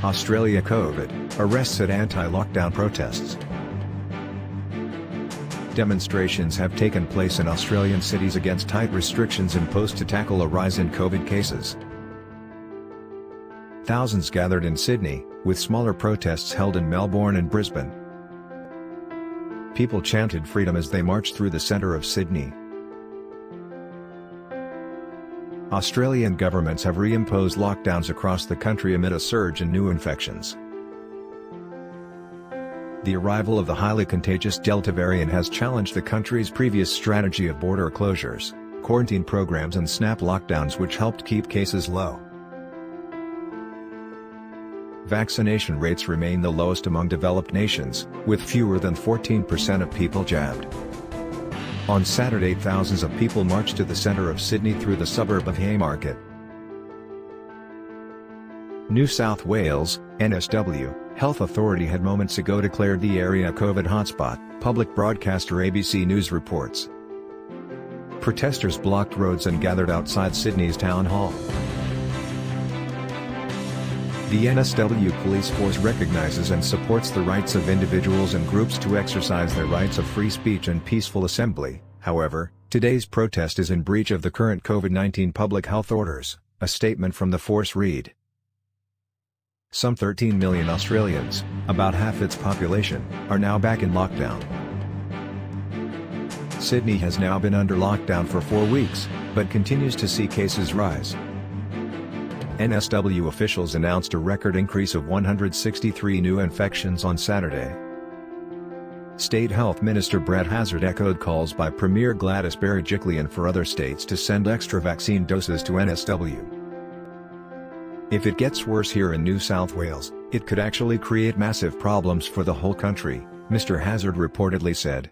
Australia COVID, arrests at anti-lockdown protests. Demonstrations have taken place in Australian cities against tight restrictions imposed to tackle a rise in COVID cases. Thousands gathered in Sydney, with smaller protests held in Melbourne and Brisbane. People chanted freedom as they marched through the centre of Sydney. Australian governments have reimposed lockdowns across the country amid a surge in new infections. The arrival of the highly contagious Delta variant has challenged the country's previous strategy of border closures, quarantine programs and snap lockdowns which helped keep cases low. Vaccination rates remain the lowest among developed nations, with fewer than 14% of people jabbed. On Saturday, thousands of people marched to the centre of Sydney through the suburb of Haymarket. New South Wales, NSW, Health Authority had moments ago declared the area a COVID hotspot, public broadcaster ABC News reports. Protesters blocked roads and gathered outside Sydney's town hall. The NSW police force recognises and supports the rights of individuals and groups to exercise their rights of free speech and peaceful assembly. However, today's protest is in breach of the current COVID-19 public health orders, a statement from the force read. Some 13 million Australians, about half its population, are now back in lockdown. Sydney has now been under lockdown for 4 weeks, but continues to see cases rise. NSW officials announced a record increase of 163 new infections on Saturday. State Health Minister Brad Hazzard echoed calls by Premier Gladys Berejiklian for other states to send extra vaccine doses to NSW. If it gets worse here in New South Wales, it could actually create massive problems for the whole country, Mr. Hazzard reportedly said.